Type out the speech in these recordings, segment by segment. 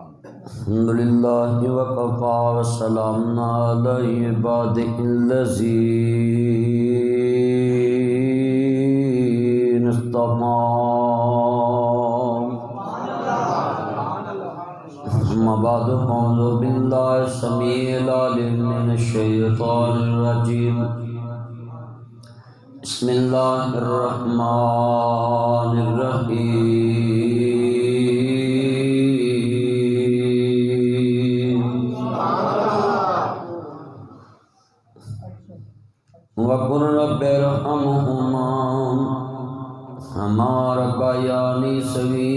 الحمد لله وكفى وسلام على عباده الذين اصطفى أما بعد فأعوذ بالله السميع العليم من الشيطان الرجيم بسم الله الرحمن الرحيم وقل رب ارحمهما كما ربياني صغيرا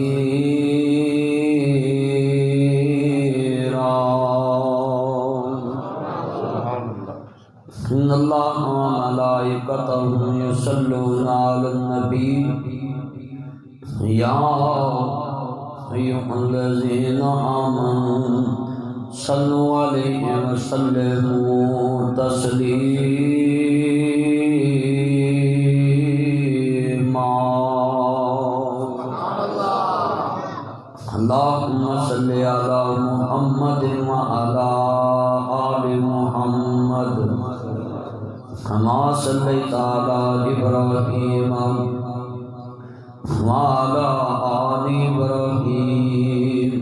إن الله وملائكته يصلون على النبي يا أيها الذين آمنوا صلوا عليه وسلموا تسليما اللهم صل على محمد وعلى آل محمد كما صليت على إبراهيم وعلى آل إبراهيم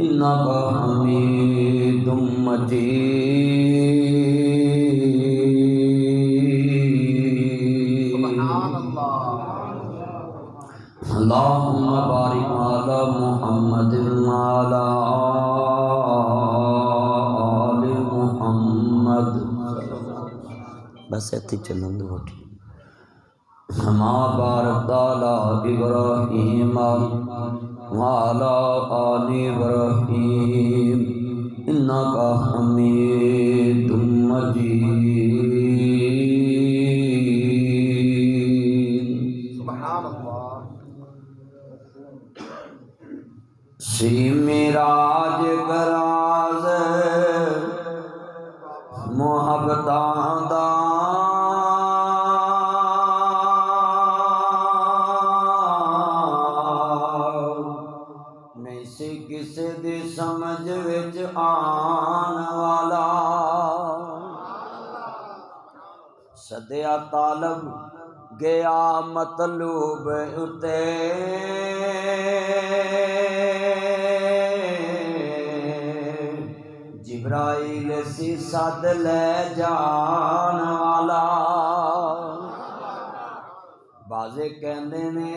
إنك حميد مجيد اللهم بارك على محمد وعلى آل محمد بس ایتھے چلن دو كما باركت على إبراهيم وعلى آل إبراهيم إنك حميد مجيد سبحان الله سی میراج براز محبتاں دا کسے دی سمجھ وچ آن والا سدیا طالب گیا مطلوب اتے جبرائیل سی سد لے جان والا بازے کہندے نے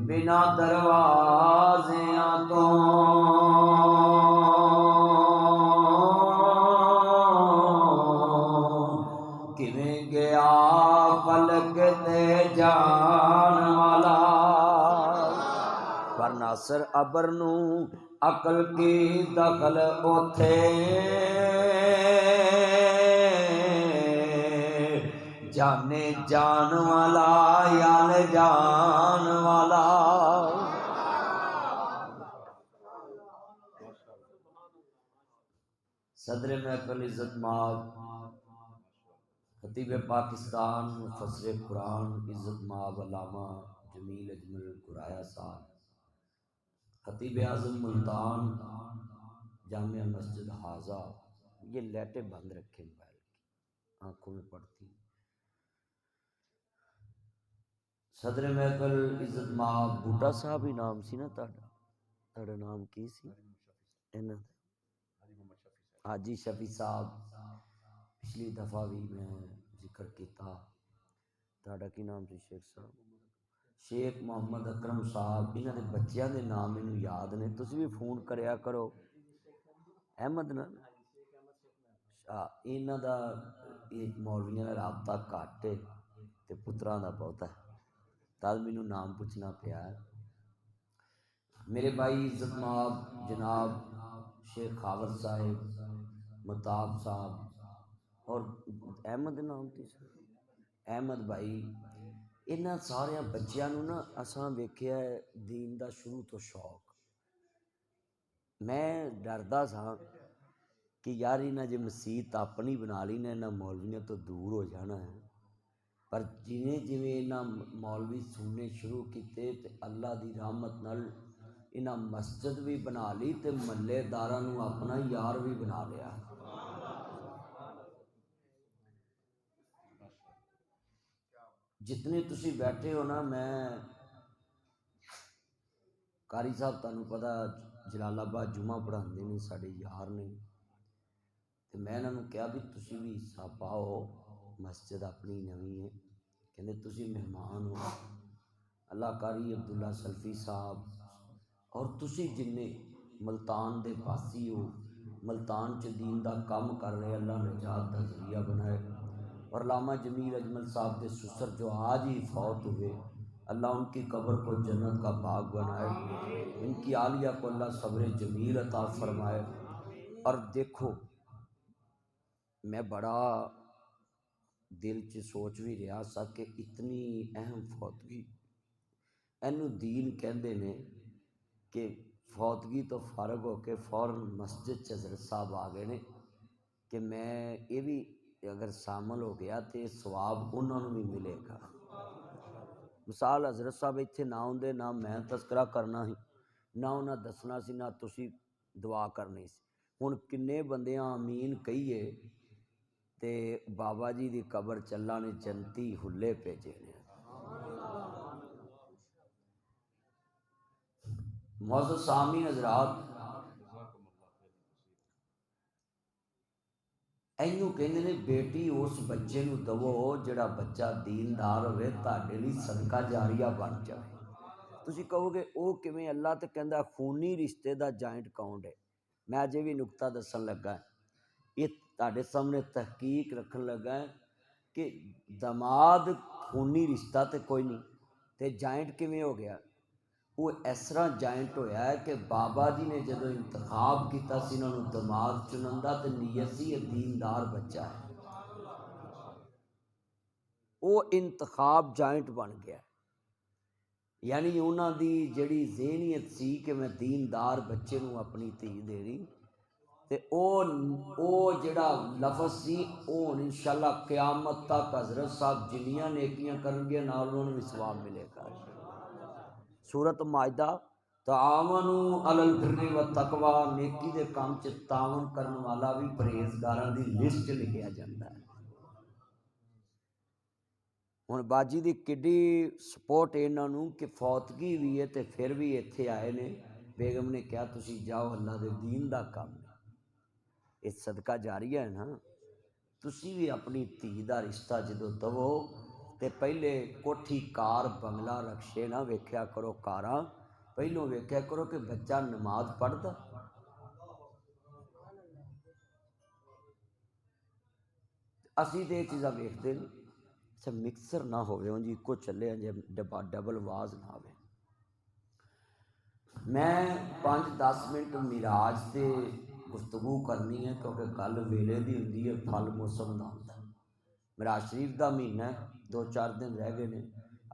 بنا دروازیاں تو کیویں گیا فلک تے جان والا پر ناصر ابر نو عقل کی دخل اوتھے جانے جان والا یان جان والا صدر محفل عزت مآب خطیب پاکستان مفسر قرآن عزت مآب علامہ جمیل اجمل قرآیا صاحب خطیب اعظم ملتان جامعہ مسجد حاضہ یہ لیٹیں بند رکھے موبائل کی آنکھوں میں پڑتی صدر محفل عزت مآب بوٹا صاحب ہی نام سی نا تہاڈا نام کی سی انہاں حاجی شفیع صاحب پچھلی دفعہ بھی میں ذکر کیتا تہاڈا کی نام سی شیخ صاحب شیخ محمد اکرم صاحب انہاں دے بچیاں دے نام مینوں یاد نے تسی بھی فون کریا کرو احمد نا انہاں دا ایک مولویاں دا رابطہ گھٹ ہے تے پتراں دا بہت ہے تال مینوں نام پوچھنا پیا ہے میرے بھائی عزت مآب جناب شیخ خاور صاحب متاب صاحب اور احمد نام تھی احمد بھائی انہاں سارے بچیاں نوں نا اساں ویکھیا ہے دین دا شروع تو شوق میں ڈردا سا کہ یار انہاں جے مسیت اپنی بنا لی نے انہاں مولویاں تو دور ہو جانا ہے پر جویں جویں انہاں مولوی سننے شروع کیتے تے اللہ دی رحمت نال انہاں مسجد بھی بنا لی تے محلے داراں نوں اپنا یار بھی بنا لیا۔ جتنے تسی بیٹھے ہو نا، میں قاری صاحب تانوں پتہ جلال آباد جمعہ پڑھاندے نے، ساڈے یار نے، تے میں انہاں نوں کہا بھی تسی بھی حصہ پاؤ، مسجد اپنی نویں ہے، کہندے تسی مہمان ہو۔ اللہ قاری عبداللہ سلفی صاحب اور تسی جننے ملتان دے پاسی ہو، ملتان چ دین دا کام کر رہے، اللہ نجات دا ذریعہ بنائے۔ اور علامہ جمیل اجمل صاحب دے سسر جو آج ہی فوت ہوئے، اللہ ان کی قبر کو جنت کا باغ بنائے، ان کی عالیہ کو اللہ صبر جمیل عطا فرمائے۔ اور دیکھو میں بڑا دل چ سوچ بھی رہا سا کہ اتنی اہم فوتگی، اینو دین کہندے نے کہ فوتگی تو فارغ ہو کے فوراً مسجد چ حضرت صاحب آ گئے نے کہ میں یہ بھی اگر شامل ہو گیا تو ثواب انہوں نے بھی ملے گا۔ مثال حضرت صاحب اتنے نہ ہوندے، نہ میں تذکرہ کرنا ہی، نہ انہاں دسنا سی، نہ تسی دعا کرنی سی۔ ہن کنے بندیاں آمین کہیے تے بابا جی دی قبر چلا نے جنتی ہلے بھیجے نے۔ معزز سامعین حضرات، اینو کہندے نے بیٹی اس بچے نو دو جڑا بچہ دیندار ہوئے تہاڈے لئی صدقہ جاریہ بن جائے۔ تسی کہو گے او کیویں؟ اللہ تے کہندا خونی رشتے دا جوائنٹ اکاؤنٹ ہے۔ میں اجے بھی نکتہ دسن لگا یہ تہاڈے سامنے تحقیق رکھن لگا کہ دماد خونی رشتہ تے کوئی نہیں تے جوائنٹ کیویں ہو گیا؟ وہ اس طرح جوائنٹ ہویا ہے کہ بابا جی نے جدو انتخاب کیتا سی انہوں نے دماد چنندہ تے نیت سی یہ دیندار بچہ ہے، وہ انتخاب جوائنٹ بن گیا، یعنی انہاں دی جڑی ذہنیت سی کہ میں دیندار بچے نو اپنی دھی دے دی تے او جڑا لفظ سی او انشاءاللہ قیامت تک حضرت صاحب جنیاں نیکیاں کرن گے نال انہوں نے بھی ثواب ملے گا۔ سورۃ مائدہ تعاونوا علی البر والتقوی، نیکی دے کام چ تعاون کرن والا بھی پرہیزگاراں دی لسٹ لکھیا جاندا ہے۔ ہن باجی دی کڈی سپورٹ انہاں نوں کہ فوتگی بھی ہے تے پھر بھی ایتھے آئے نے۔ بیگم نے کہا تسی جاؤ، اللہ دے دین دا کام ہے، یہ صدقہ جاریہ ہے نا۔ تسی بھی اپنی دھی دا رشتہ جدو دو تے پہلے کوٹھی کار بنگلہ رکشے نہ ویکھیا کرو، کاراں پہلوں ویکھیا کرو کہ بچہ نماز پڑھدا۔ اسی تے یہ چیزاں ویکھدے نہیں۔ اچھا مکسر نہ ہوئے ہوں جی کو چلے جے ڈبل آواز نہ ہوئے۔ میں 5-10 منٹ معراج تے گفتگو کرنی ہے کیونکہ گل ویلے دی ہوندی ہے، پھل موسم دا ہوندا ہے۔ معراج شریف دا مہینہ ہے، 2-4 دن رہ گئے نے۔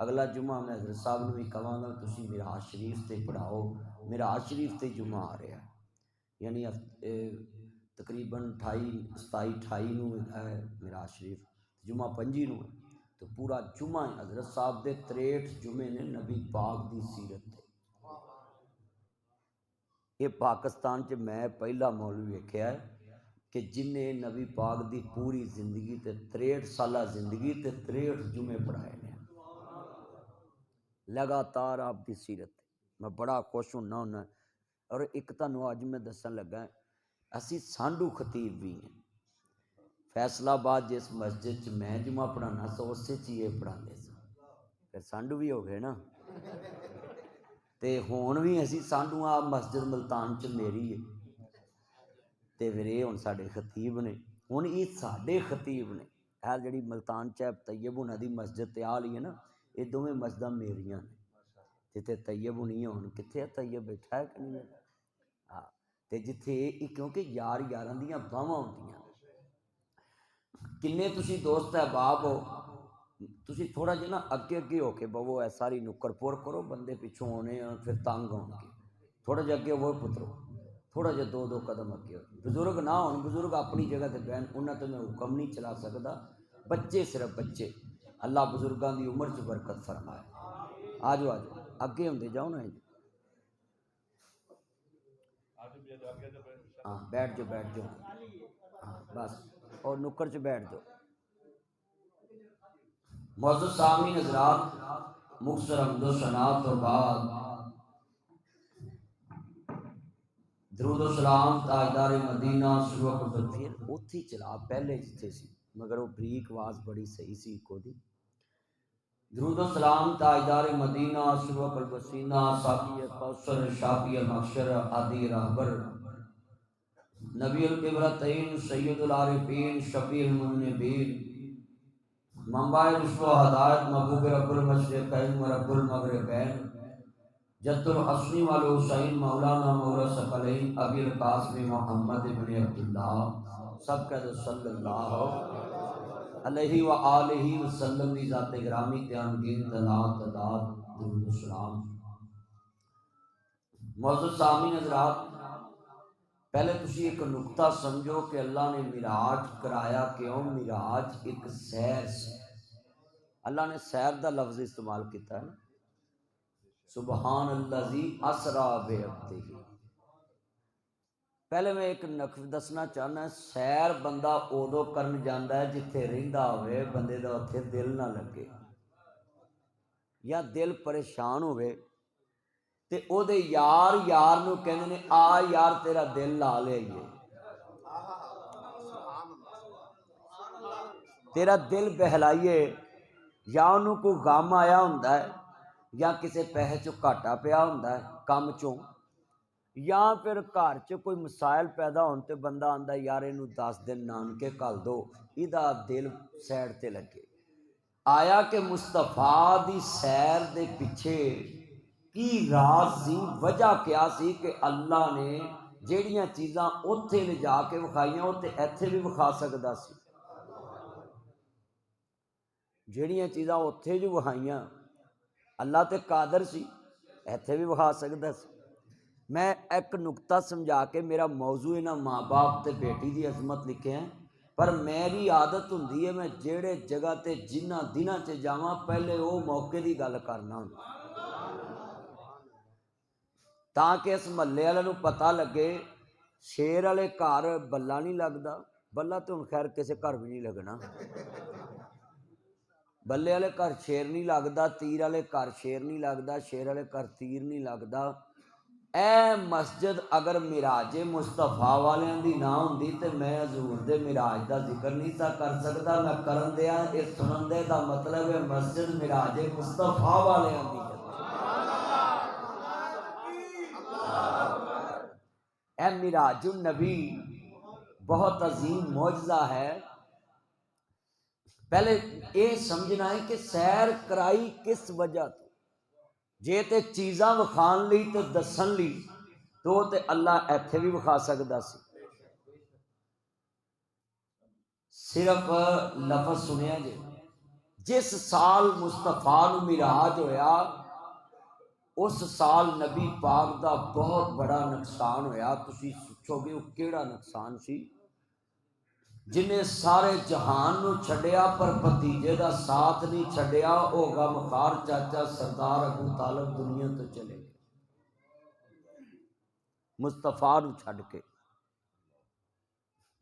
اگلا جمعہ میں حضرت صاحب نے بھی کہاں گا تسی معراج شریف تے پڑھاؤ، معراج شریف تے جمعہ آ رہا ہے، یعنی تقریباً 27-28 نو ہے معراج شریف، جمعہ 25 نو ہے، تو پورا جمعہ حضرت صاحب دے 63 جمعے نے نبی پاک دی سیرت تے۔ یہ پاکستان چ میں پہلا مولوی ویکھیا ہے کہ جن نے نبی پاک دی پوری زندگی تے 63 سالہ زندگی تے 63 جمعے پڑھائے نے لگاتار آپ دی سیرت۔ میں بڑا خوش ہونا اور ایک تانوں اج میں دسن لگا اسی سانڈو خطیب بھی ہیں فیصل آباد، جس مسجد چ میں جمعہ پڑھانا سا اسی چ یہ پڑھاندے سن، پھر سانڈو بھی ہو گئے نا تے ہون بھی اسی سانڈو آ مسجد ملتان چ میری ہے تے پھر یہ ہن ساڈے خطیب نے، ہن یہ ساڈے خطیب نے، اے جڑی ملتان چ طیب انہاں دی مسجد تے آلی ہے نا، یہ دوویں مسجداں میریاں نے۔ جتھے طیب نہیں ہون کتھے طیب بیٹھا ہے کہ نہیں؟ ہاں تے جتھے کیونکہ یار یاراں دیاں باواں ہوندیاں، کنے تسی دوست احباب ہو، تسی تھوڑا جہا نا اگے اگے ہو کے بوو، اے ساری نکر پور کرو، بندے پیچھوں ہونے پھر تنگ ہون گے، تھوڑا جہا اگے وہ پترو، تھوڑا جہا 2 قدم اگے ہو۔ بزرگ نہ ہون، بزرگ اپنی جگہ تے بہن، انہاں تے میں حکم نہیں چلا سکدا، بچے صرف بچے، اللہ بزرگاں دی عمر چ برکت فرمائے۔ آجو آجو اگے ہوندے جاؤ نا۔ ہاں بیٹھ جاؤ ہاں بس، اور نکڑ چ بیٹھ جاؤ۔ معزز سامعین حضرات، مختصر حمد و ثنا تو بعد درود و سلام تاجدار مدینہ سلوہ کو پھر اوتھی چلا پہلے جتھے سی، مگر وہ بریک آواز بڑی صحیح سی کو دی۔ درود و سلام تاجدار مدینہ سلوہ البسینہ ساقی کوثر شافی المحشر عادی رہبر نبی القبلتین سید العارفین شفیع المذنبین منبع رشد و ہدایت محبوب رب المشرقین و رب المغربین جد الحسن والحسین مولانا مولى ثقلین ابی القاسم محمد بن عبداللہ سب کہہ دو صلی اللہ علیہ وآلہ وسلم دی ذات گرامی تیان دین تلات تعداد درود و سلام۔ معزز سامعین حضرات، پہلے تسی ایک نقطہ سمجھو کہ اللہ نے معراج کرایا کیوں؟ معراج ایک سیر سے، اللہ نے سیر دا لفظ استعمال کیتا ہے، سبحان الذی اسرا بعبدہ۔ پہلے میں ایک نقطہ دسنا چاہنا ہے، سیر بندہ ادو کرن جاندا ہے جتھے رہندا ہوئے بندے دا اتھے دل نہ لگے، یا دل پریشان ہوئے تے او دے یار یار نو کہندے نے آ یار تیرا دل لا لئیے، تیرا دل بہلائیے، یا انہوں کو غم آیا ہوندا ہے، یا کسے پیسے چو گھاٹا پیا ہوندا ہے کام چوں، یا پھر گھر چ کوئی مسائل پیدا ہون تے بندہ آندا ہے یار اینو 10 دن نانکے گھل دو، ایدا دل سیڈ تے لگے۔ آیا کہ مصطفیٰ دی سیر دے پیچھے کی راز سی، وجہ کیا سی کہ اللہ نے جیڑیاں چیزاں اوتھے لے جا کے وکھائیاں وہ تے ایتھے بھی وکھا سکدا سی، جیڑیاں چیزاں اوتھے جو وکھائیاں اللہ تے قادر سی ایتھے بھی وکھا سکدا سی۔ میں ایک نقطہ سمجھا کے میرا موضوع انہاں ماں باپ تے بیٹی دی عظمت لکھے ہیں، پر میری عادت ہوندی ہے میں جیڑے جگہ تے جنہ دناں چ جاواں پہلے او موقع دی گل کرنا ہوندا تاکہ اس محلے والے نو پتہ لگے شیر والے گھر بلہ نہیں لگدا، بلہ تو ہن خیر کسے گھر بھی نہیں لگنا، بلے والے گھر شیر نہیں لگدا، تیر والے گھر شیر نہیں لگدا، شیر والے گھر تیر نہیں لگدا۔ اے مسجد اگر معراج مصطفیٰ والیاں دی نہ ہوندی تے میں حضور دے معراج دا ذکر نہیں سا کر سکدا، میں کرن دیا اے سنن دے دا مطلب ہے مسجد معراج مصطفیٰ والیاں دی ہے۔ اے معراج النبی بہت عظیم معجزہ ہے۔ پہلے یہ سمجھنا ہے کہ سیر کرائی کس وجہ تو، جے تے چیزاں وکھان لی تے دسن لی تو تے اللہ ایتھے بھی وکھا سکدا سی۔ صرف لفظ سنیا جے، جس سال مصطفیٰ نو معراج ہویا اس سال نبی پاک دا بہت بڑا نقصان ہویا۔ تسی سوچو گے وہ کیڑا نقصان سی؟ جنہیں سارے جہان نو چھڈیا پر بھتیجے دا ساتھ نہیں چھڈیا، او غمخوار چاچا سردار ابو طالب دنیا تو چلے گئے مصطفیٰ نو چھڈ کے،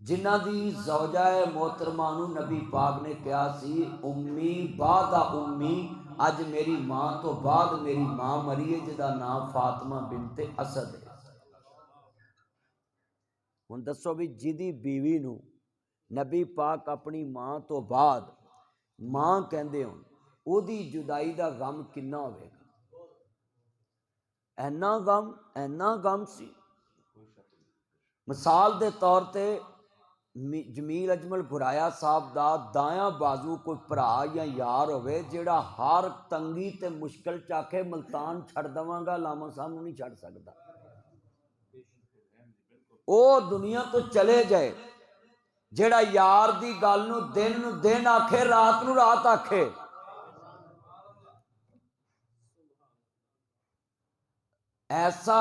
جنہ دی زوجہ محترمہ نو نبی پاک نے کہا سی امی بعد امی، اج میری ماں تو بعد میری ماں مری ہے جدا نام فاطمہ بنت اسد ہے۔ ہن دسو بھی جدی بیوی نو نبی پاک اپنی ماں تو بعد ماں کہندے ہون، او دی جدائی دا غم کنا ہوئے گا؟ اینا غم سی۔ مثال دے طور تے جمیل اجمل بھرایا صاحب دا دایاں بازو کوئی بھرا یا یار ہوئے جیڑا ہر تنگی تے مشکل چاکے ملتان چھڑ دواں گا لاما سامنے نہیں چھڑ سکدا، او دنیا تو چلے جائے، جیڑا یار دی گل نو دن آکھے رات نو رات آکھے، ایسا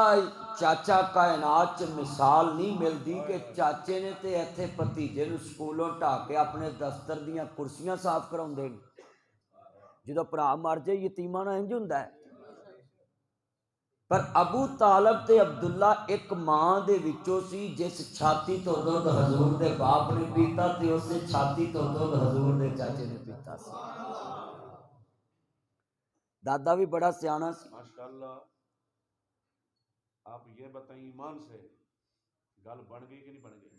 چاچا کائنات چ مثال نہیں ملتی کہ چاچے نے تے ایتھے بھتیجے نو سکولوں ٹا کے اپنے دفتر دیاں کرسیاں صاف کراؤندے نے، جدو بھرا مر جائے یتیماں نال انج ہوندا ہے۔ پر ابو طالب تے عبداللہ ایک ماں دے وچوں سی جس چھاتی تو دودھ حضور دے باپ نے پیتا تے اس سے چھاتی تو دودھ حضور دے چاچے نے پیتا سی. دادا بھی بڑا سیانا سی. ماشاءاللہ. آپ یہ بتائیں ایمان سے گل بن گئی کہ نہیں بن گئی؟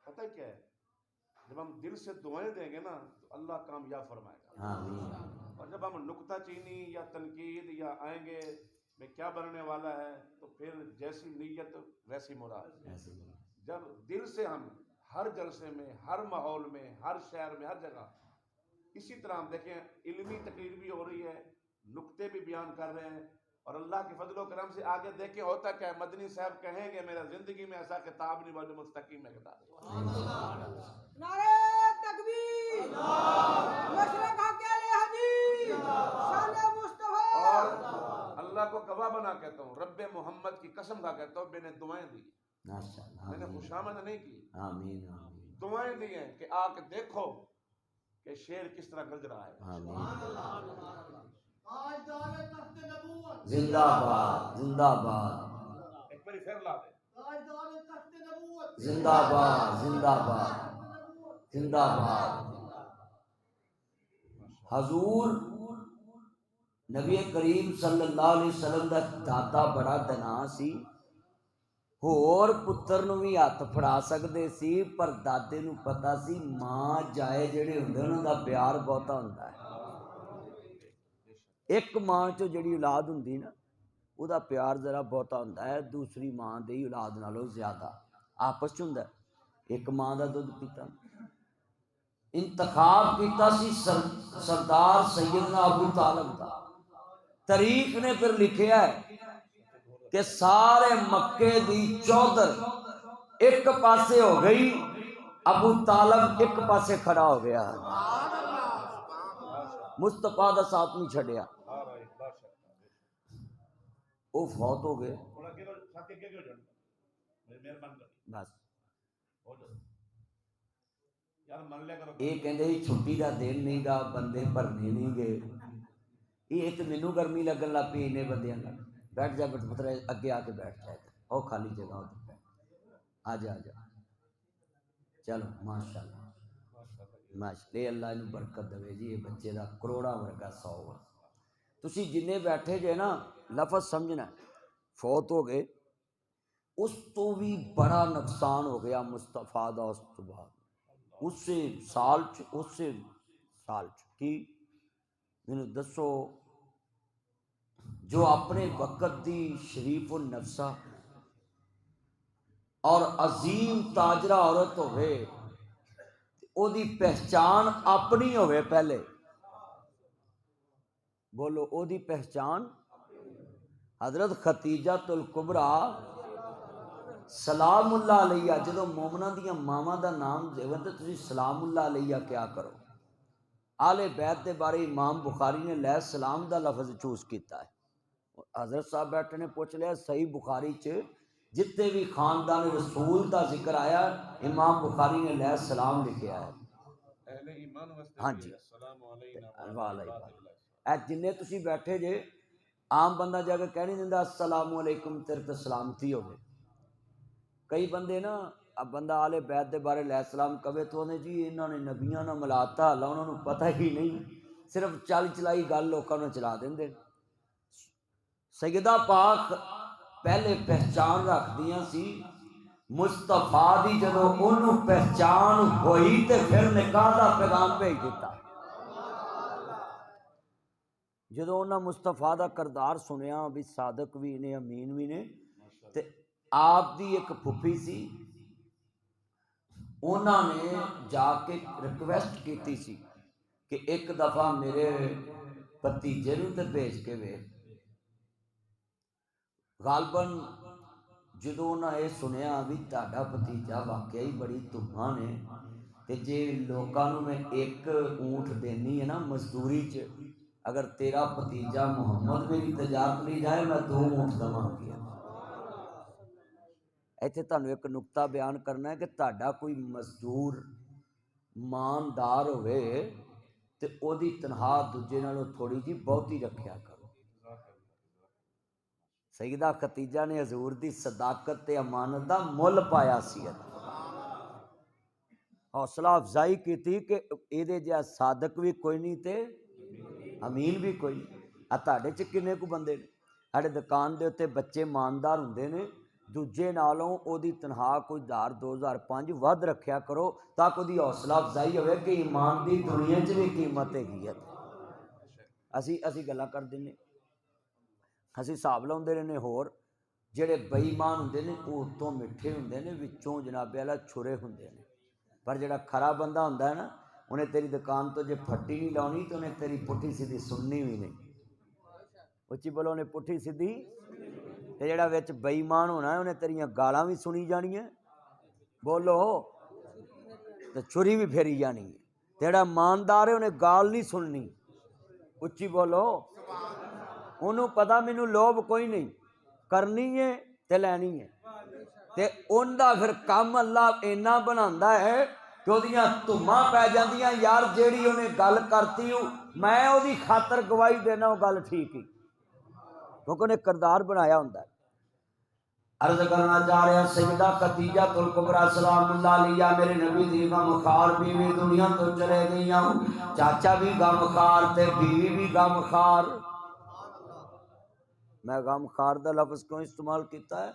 پتہ کیا ہے، جب ہم دل سے دعائیں دیں گے نا تو اللہ کامیاب فرمائے گا. آمین. اور جب ہم نکتہ چینی یا تنقید یا آئیں گے میں کیا بننے والا ہے تو پھر جیسی نیت ویسی مراد. جب دل سے ہم ہر جلسے میں، ہر ماحول میں، ہر شہر میں، ہر جگہ اسی طرح ہم دیکھیں علمی تقریر بھی ہو رہی ہے، نکتے بھی بیان کر رہے ہیں، اور اللہ کے فضل و کرم سے آگے دیکھیں ہوتا کیا ہے. مدنی صاحب کہیں گے میرا زندگی میں ایسا کتاب نہیں بنا جو مستقیم میں کتاب. نعرہ تکبیر، مشرق حق علیہ حدیث، شان مصطفیٰ. اور اللہ کو گواہ بنا کہتا ہوں، رب محمد کی قسم کھا کہتا ہوں، میں نے دعائیں دی، میں نے خوشامد نہیں کی، آمین. دعائیں دی ہیں کہ آ کے دیکھو کہ شیر کس طرح گرج رہا ہے. تاجدار تخت نبوت زندہ باد، زندہ باد، ایک باری پھر لا دے. تاجدار تخت نبوت زندہ باد، زندہ باد، زندہ باد. حضور نبی کریم صلی اللہ علیہ وسلم دا دادا بڑا دنا سی. ہور پتر نو بھی ہاتھ پھڑا سکتے سی، پر دادے نو پتا سی ماں جائے جڑے ہوندے انہاں دا پیار بہتا ہوندا ہے. ایک ماں چو جڑی اولاد ہوندی نا او دا پیار ذرا بہتا ہوندا ہے دوسری ماں دی اولاد نالوں زیادہ. آپس چ ہوندا ہے. ایک ماں دا دودھ پیتا. انتخاب کیتا سی سردار سیدنا ابو طالب دا. تاریخ نے پھر لکھیا ہے کہ سارے مکے دی چودھر ایک پاسے ہو گئی، ابو طالب ایک پاسے کھڑا ہو گیا. مصطفیٰ دا ساتھ نہیں چھڑیا. وہ فوت ہو گئے بس. یہ کہندے چھٹی دا دن نہیں گا، بندے بھرنے نہیں گئے. یہ تو مینوں گرمی لگن لگ پئی انہیں بندیاں نال. بیٹھ جا پتر اگے آ کے بیٹھ جائے او خالی جگہ ادھر بیٹھ. آ جا آ جا. چلو ماشاء اللہ ماشاء اللہ. اللہ انہوں برکت دے جی. یہ بچے دا کروڑا ورگا 100. تسی جنے بیٹھے جے نا لفظ سمجھنا فوت ہو گئے، اس تو بھی بڑا نقصان ہو گیا مصطفیٰ دا. اس تو بعد اسے سال کی مینوں دسو جو اپنے وقت دی شریف النفسہ اور عظیم تاجرہ عورت ہوئے او دی پہچان اپنی ہوئے. پہلے بولو او دی پہچان حضرت خدیجہ الکبریٰ سلام اللہ علیہ. جدو مومنہ دیاں ماما دا نام دیون تے تسی سلام اللہ علیہ کیا کرو. آل بیت دے بارے امام بخاری نے علیہ السلام دا لفظ چوز کیتا ہے. حضرت صاحب بیٹھے نے پوچھ لیا صحیح بخاری چ جتنے بھی خاندان رسول دا ذکر آیا امام بخاری نے علیہ السلام لکھیا ہے. ہاں جی اے جنے تسی بیٹھے جے عام بندہ جا کے کہہ نہیں دیندا السلام علیکم تیرے تے سلامتی ہوے. کئی بندے نا اب بندہ آل بیت دے بارے علیہ السلام کہے تو انہیں جی انہوں نے نبیاں نہ ملاتا اللہ انہوں نے پتہ ہی نہیں، صرف چل چلائی گل لوکاں نے چلا دیندے. سیدہ پاک پہلے پہچان رکھ دیاں سی مصطفیٰ دی. جدو انہوں پہچان ہوئی تے پھر نکاح دا پیغام بھیج دیتا. جدو انہاں مصطفیٰ دا کردار سنیا بھی صادق بھی نے امین بھی نے تے آپ دی ایک پھپھی سی انہاں نے جا کے ریکویسٹ کیتی سی کہ ایک دفعہ میرے بھتیجے نوں تے بھیج کے ویکھ. غالباً جدو انہاں یہ سنیا بھی تہاڈا بھتیجا واقعی بڑی دھما نے تے جے لوکاں نوں میں ایک اونٹ دینی ہے نا مزدوری چ، اگر تیرا بھتیجا محمد میری تجارت نہیں جائے میں 2 اونٹ دواں گیا. ایتھے تانوں ایک نقطہ بیان کرنا ہے کہ تہاڈا کوئی مزدور ماندار ہوئے تے او دی تنخواہ دوجے نالوں تھوڑی جی بہتی رکھیا کرو. سیدہ ختیجہ نے حضور دی صداقت تے امانت دا مل پایا سی، حوصلہ افزائی کی تھی کہ یہ جہا صادق بھی کوئی نہیں تے امین بھی کوئی نہیں۔ تھوڑے چ کنے کو بندے نے ساڈے دکان دے اتنے بچے ایماندار ہوندے نے، دوجے نالوں او دی تنخواہ کوئی 1000 2000 5 ود رکھیا کرو تاکہ دی حوصلہ افزائی ہوئے کہ ایمان دی دنیا چ بھی قیمت ہے۔ اسی گلاں کر دینے، اسی حساب لاؤندے رہنے۔ ہور جڑے بے ایمان ہوندے نے وہ اتوں میٹھے ہوندے نے، وچوں جناب والا چھرے ہوندے نے، پر جڑا کھرا بندہ ہوندا ہے نا انہیں تیری دکان تو جے پھٹی نہیں لاؤنی تو انہیں تیری پٹھی سیدھی سننی بھی نہیں۔ اچھی بولو، انہیں پٹھی سیدھی، تے جڑا وچ بے ایمان ہونا ہے انہیں تیریاں گالاں بھی سنی جانی ہیں، بولو، تے چھری بھی پھیری جانی ہے۔ جڑا ایماندار ہے انہیں گال نہیں سننی، اچھی بولو، انہوں پتہ مینوں لوب کوئی نہیں، کرنی ہے تے لینی ہے، تے ان دا پھر کام اللہ اینا بناتا ہے کہ وہ دھماں پی جاندیاں، یار جیڑی انہیں گل کرتی ہوں میں وہ خاطر گواہی دینا وہ گل ٹھیک ہی، کیونکہ انہیں کردار بنایا ہوتا ہے۔ عرض کرنا چاہ رہا سیدہ خدیجہ الکبریٰ سلام اللہ علیہ، میرے نبی دی غمخوار بیوی دنیا تو چلے گئیاں، چاچا بھی غمخوار تے بیوی بھی غمخوار۔ میں غمخوار دا لفظ کیوں استعمال کیتا ہے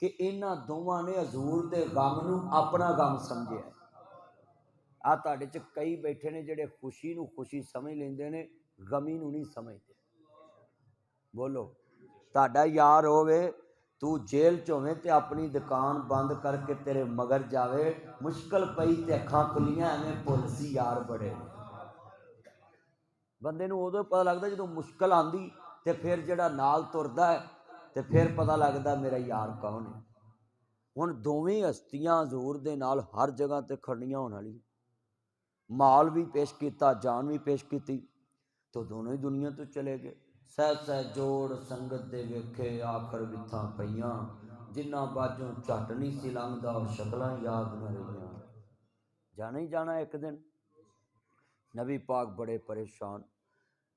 کہ انہاں دوواں نے حضور دے غم نو اپنا غم سمجھیا ہے۔ تہاڈے چ کئی بیٹھے نے جڑے خوشی نو خوشی سمجھ لیندے نے، غمی نو نہیں سمجھتے۔ بولو، تہاڈا یار ہووے تو جیل چ ہوویں تے اپنی دکان بند کر کے تیرے مگر جاوے، مشکل پئی تے اکھاں کھلیاں ایویں پلسی یار بڑے نے۔ بندے نو ادو پتہ لگدا جدوں مشکل آندی تے پھر جڑا نال تردا ہے تے پھر پتہ لگدا میرا یار کون ہے۔ ہن دوویں ہستیاں حضور دے نال ہر جگہ تے کھڑیاں ہون والی، مال بھی پیش کیتا، جان بھی پیش کیتی، تو دونوں ہی دنیا تو چلے گئے۔ سہ سہ جوڑ سنگت دے ویکھے آخر وتھاں پئیاں، جنہ باجوں جھٹ نہیں سی لنگدا او شکلاں یاد نہ رہیاں۔ جانا ہی جانا ایک دن۔ نبی پاک بڑے پریشان،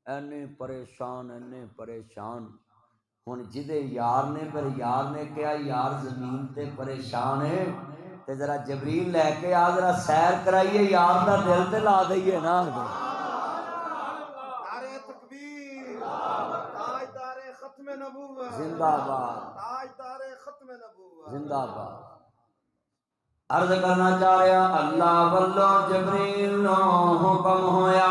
اینے پریشان۔ ہن جدے یار نے پھر یار نے کہا یار زمین تے پریشان ہے تے ذرا جبریل لے کے آ، ذرا سیر کرائیے، یار دا دل تے لا دئیے نا۔ نعرہ تکبیر، تاجدار ختم نبوت، زندہ باد، تاجدار ختم نبوت، زندہ باد۔ عرض کرنا چاہ رہا اللہ واللہ جبریل نو حکم ہویا،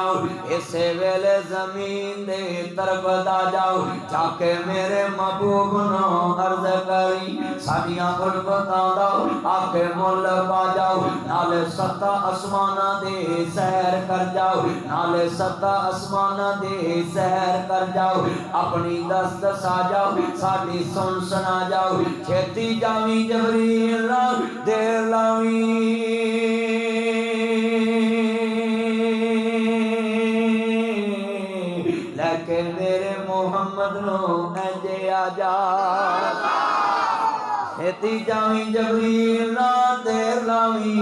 اسے ویلے زمین دے طرف دا جاؤ، جا کے میرے محبوب نو عرض کری ساڈیاں الفتاں دا آ کے مل پا جاؤ، نالے ستا آسماناں دے سیر کر جاؤ، نالے ستا آسماناں دے سیر کر جاؤ، اپنی دست سا جاؤ، ساڈی سن سنا جاؤ، چھتی جاویں جبریل نہ دیر لا لیکن میرے محمد نو انجے آ جا، چھتی جاویں جبریل نہ دیر لاویں،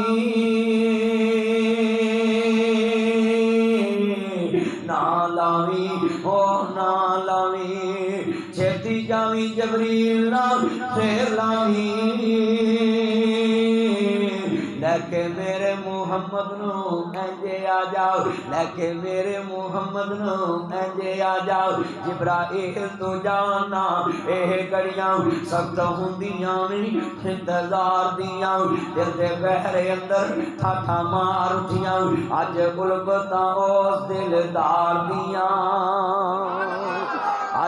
نہ لاویں، چھتی جاویں جبریل نہ دیر لاویں، لیکن میرے محمد نو انجے آ جاؤ، لیکن میرے محمد نو انجے آ جاؤ، جبرائیل تو جانا اے گڑیاں سخت ہوندیاں نہیں انتظار دیاں، دل دے گہرے اندر ٹھاٹھا مار اٹھیاں، اج الفتاں اس دلدار دیاں۔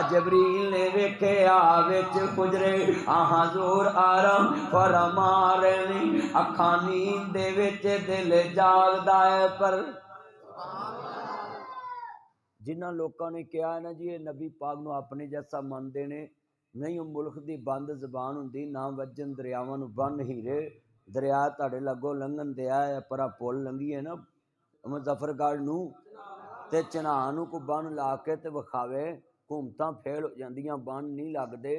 جبریل نے ویکھیا وچ حجرے حضور آرام فرما رہے، اکھاں نیند دے وچ دل جاگدا ہے، پر جنہاں لوکاں نے کہا ہے نا جی یہ نبی پاک نو اپنے جیسا مندے نے، نہیں ملک دی بند زبان ہوندی، نہ وجن دریاواں نو بن ہیرے، دریا تہاڈے لگو لنگن دیا ہے، پرا پل لنگھی ہے نا مظفر گڑھ نو تے چناں نو کو بن لا کے تے وکھاوے، حکومتاں فیل ہو جاندیاں، بن نہیں لگدے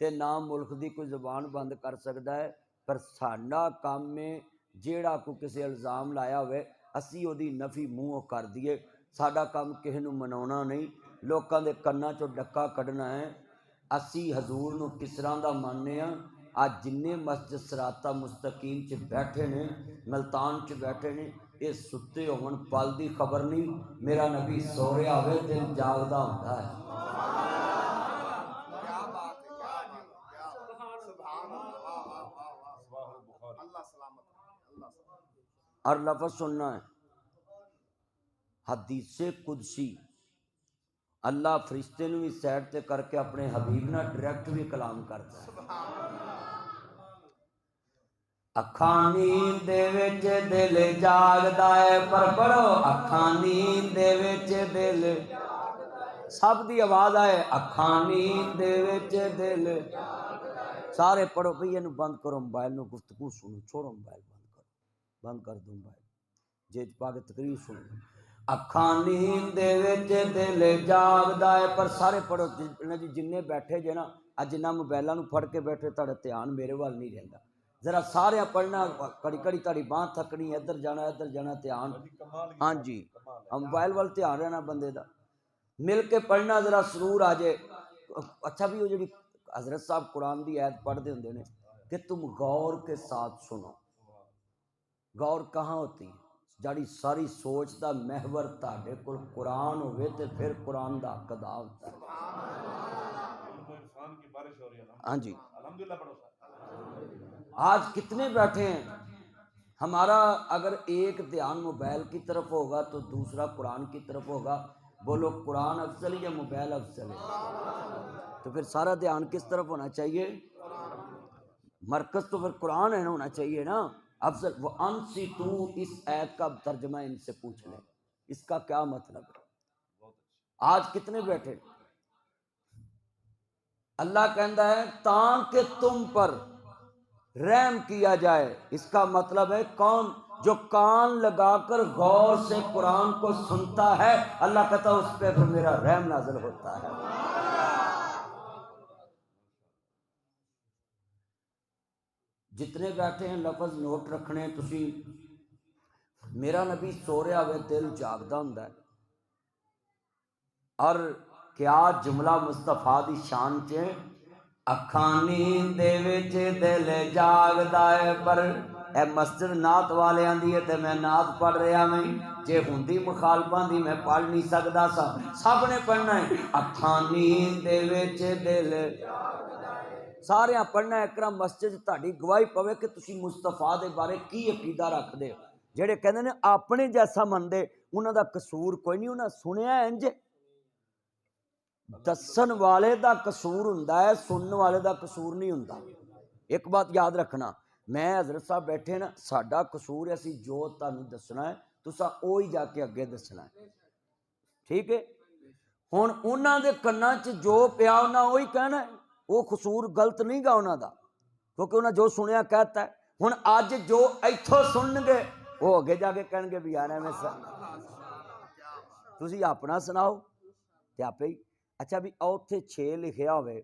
تے نہ ملک دی کوئی زبان بند کر سکدا ہے، پر ساڈا کام ہے جیڑا کو کسے الزام لایا ہوئے اسی او دی نفی منہوں کر دیے، ساڈا کام کسے نو مناونا نہیں، لوکاں دے کناں چوں ڈکا کڈنا ہے۔ اسی حضور نو کس طرح دا ماننے ہاں؟ آج جننے مسجد سراتا مستقیم چ بیٹھے نے، ملتان چ بیٹھے نے، یہ ستے ہون پل دی خبر نہیں، میرا نبی سو رہا ہوئے دل جاگدا ہوندا ہے۔ کیا بات ہے، کیا بات ہے، کیا بات ہے، سبحان اللہ، واہ واہ واہ واہ، اللہ سلامت رکھے، اللہ سلامت رکھے۔ اور لفظ سننا ہے، حدیث قدسی اللہ فرشتے نو بھی سیڈ تے کر کے اپنے حبیب نال ڈائریکٹ بھی کلام کرتا ہے۔ اکھاں نیند دے وچ دل جاگدا ہے، پر پڑھو اکھاں نیند دے وچ دل، سب دی آواز آئے اکھاں نیند دے وچ دل، سارے پڑھو بھئی اینو بند کرو، موبائل نو گفتگو سنو، چھوڑو موبائل، بند کر دو موبائل، جیج پا کے تقریر سنو۔ اکھاں نیند دے وچ دل جاگدا ہے، پر سارے پڑھو جی جننے بیٹھے جے نا، جنہ موبائلاں نو پھڑ کے بیٹھے تہاڈا دھیان میرے وال نہیں رہندا، ذرا سارے پڑھنا، کڑی کڑی تہاڈی باں تھکنی، ادھر جانا دھیان، ہاں جی موبائل وال دھیان رہنا بندے دا، مل کے پڑھنا ذرا سرور آ جائے۔ اچھا بھی وہ جڑی حضرت صاحب قرآن دی آیت پڑھتے ہوندے نے کہ تم غور کے ساتھ سنو، غور کہاں ہوتی ہے؟ جڑی ساری سوچ دا محور تہاڈے کول قرآن ہوئے تے پھر قرآن دا حق ادا ہوتا ہے۔ عرفان کی بارش ہو رہی ہے، ہاں جی، الحمدللہ پڑھو سر۔ آج کتنے بیٹھے ہیں، ہمارا اگر ایک دھیان موبائل کی طرف ہوگا تو دوسرا قرآن کی طرف ہوگا، بولو قرآن افضل یا موبائل افضل ہے؟ تو پھر سارا دھیان کس طرف ہونا چاہیے؟ مرکز تو پھر قرآن ہے نا، ہونا چاہیے نا افضل۔ وہ انصتو، اس آیت کا ترجمہ ان سے پوچھ لیں، اس کا کیا مطلب ہے؟ آج کتنے بیٹھے؟ اللہ کہندا ہے تاکہ تم پر رحم کیا جائے، اس کا مطلب ہے کون؟ جو کان لگا کر غور سے قرآن کو سنتا ہے، اللہ کہتا ہے اس پہ پھر میرا رحم نازل ہوتا ہے۔ جتنے بیٹھے ہیں لفظ نوٹ رکھنے تسی، میرا نبی سو رہا ہوئے دل جاگدا ہوندا ہے، اور کیا جملہ مصطفیٰ دی شان چ، اکھاں نیند دے وچ دل جاگدا ہے، پر اے مسجد نعت والیاں دی ہے تے میں نعت پڑھ رہا میں، جے ہوندی مخالفاں دی میں پڑھ نہیں سکدا سا، سب نے پڑھنا ہے اکھاں نیند دے وچ دل، سارے پڑھنا ہے۔ اکرم مسجد تہاڈی گواہی پوے کہ تسی مصطفیٰ دے بارے کی عقیدہ رکھدے ہو۔ جڑے کہندے نے اپنے جیسا مندے، انہاں دا قصور کوئی نہیں، انہاں سنیا انج، دسن والے دا قصور ہوندا ہے، سنن والے دا قصور نہیں ہوندا۔ ایک بات یاد رکھنا، میں حضرت صاحب بیٹھے نا، ساڈا قصور ہے اسی جو تانوں دسنا ہے، تساں اوہی جا کے اگے دسنا ہے، ٹھیک ہے؟ ہن انہاں دے کنا چ جو پیا انہاں وہی کہنا ہے، وہ قصور غلط نہیں گا انہاں دا، کیونکہ انہاں جو سنیا کہتا ہے۔ ہن اج جو ایتھوں سنن گے وہ اگے جا کے کہن گے بھی یار میں تسی اپنا سناؤ تے آپے ہی۔ اچھا بھی اوتھے 6 لکھیا ہوئے،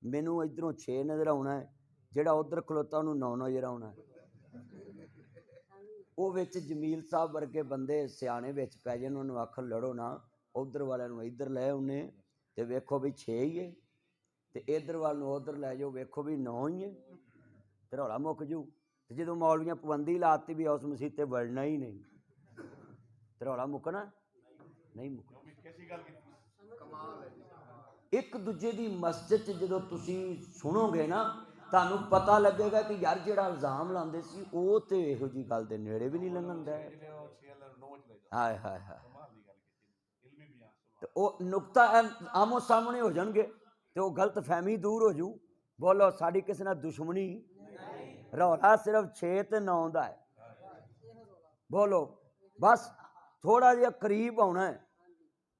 مینوں ادھروں 6 نظر آنا ہے، جڑا ادھر کھلوتا انہوں 9 نظر آنا ہے، وہ وچ جمیل صاحب ورگے بندے سیانے وچ پی جان، انہوں آکھن لڑو نا، ادھر والے نوں ادھر لے انہیں تے ویکھو بھی 6 ہی ہے، تے ادھر والے نوں ادھر لے جاؤ ویکھو بھی 9 ہی ہے، تے رولا مک جو۔ تے جدوں مولویاں پابندی لاتی بھی اس مسیح تے بڑھنا ہی نہیں، تے رولا مکنا نہیں مکنا۔ ایک دوجے دی مسجد جدو تسی سنو گے نا، تانوں پتہ لگے گا کہ یار جڑا الزام لاندے سی او تے ایہو جی گل دے نیڑے بھی نہیں لنگھن دے۔ ہائے ہائے ہائے، تے او نقطہ آمو سامنے ہو جان گے تے او غلط فہمی دور ہو جو۔ بولو ساڈی کس نال دشمنی، رولا صرف 6 تے 9 دا ہے، بولو بس تھوڑا جہا قریب ہونا ہے۔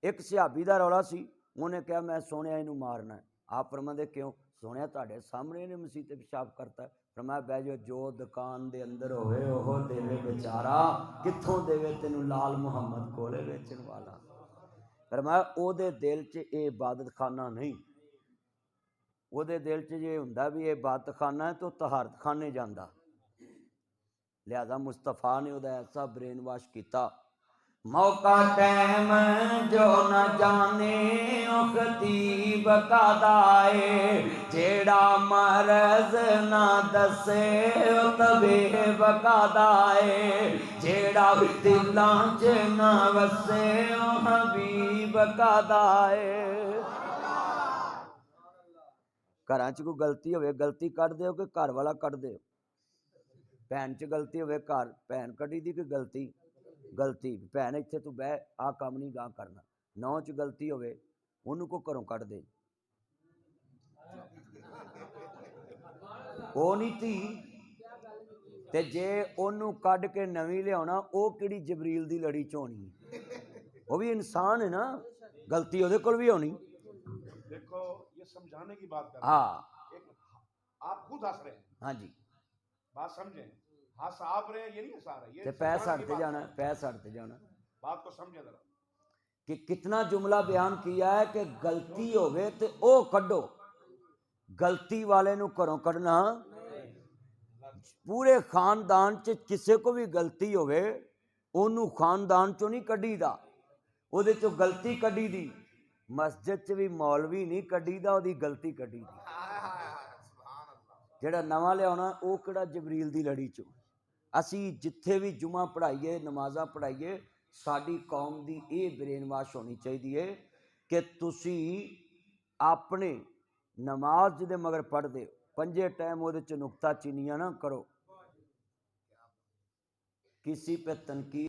ایک صحابی دا رولا سی، انہیں کہا میں سونے اینو مارنا ہے، آپ فرماندے کیوں؟ سونے تہاڈے سامنے نے مسیح تے پیشاب کرتا ہے، فرمایا بہ جو دکان دے اندر ہوئے اوہ دیوے بیچارہ، کتھوں دیوے تینوں لال محمد کولے ویچن والا۔ فرمایا او دے دل چ اے عبادت خانہ نہیں، او دے دل چ یہ ہوندا بھی اے عبادت خانہ ہے تو طہارت خانے جاندا، لہذا مصطفیٰ نے او دا ایسا برین واش کیتا، موقع ٹائم جو نہ جانے او خطیب کا دائے جیڑا مرض نہ دسے او طبیب کا دائے جیڑا دلاں چ نہ وسے او حبیب کا دائے گھراں چ کوئی غلطی ہوئے غلطی کڈ دیو کہ گھر والا کڈ دیو بہن چ غلطی ہوئے گھر بہن کڈی دی کہ غلطی بہن اتنے تو بہ آ کام نہیں گاہ کرنا نو چ غلطی ہوئے انہوں کو گھروں کڈ دے وہ نہیں تھی تے جے انہوں کڈ کے نویں لیاونا او کیڑی جبریل دی لڑی چ ہونی وہ بھی انسان ہے نا غلطی وہ کول بھی ہونی دیکھو یہ سمجھانے کی بات کر رہے ہاں ہیں ایک آپ خود ہنس رہے ہیں ہاں جی بات سمجھیں ہنس آپ رہے ہیں یہ نہیں ہنسا رہے تے یہ پیر سمجھانے کی سڑتے بات جانا ہے پیر سڑتے جانا بات کو سمجھے ذرا کہ کتنا جملہ بیان کیا ہے کہ غلطی ہوگے تے او کڈو غلطی والے نو گھروں کڈنا پورے خاندان چ کسے کو بھی غلطی ہوئے انہوں خاندان چوں نہیں کڈی دا او دے چوں غلطی کڈی دی مسجد چ بھی مولوی نہیں کڈی دا او دی غلطی کڈی دی سبحان اللہ جڑا نواں لیاونا او کیڑا جبریل دی لڑی چوں اسی جتھے بھی جمعہ پڑھائیے نمازاں پڑھائیے ساری قوم دی اے برین واش ہونی چاہیے کہ تسی اپنے نماز دے مگر پڑھ دے پنجے ٹائم وہ نکتہ چینیاں نہ کرو کسی پہ تنقید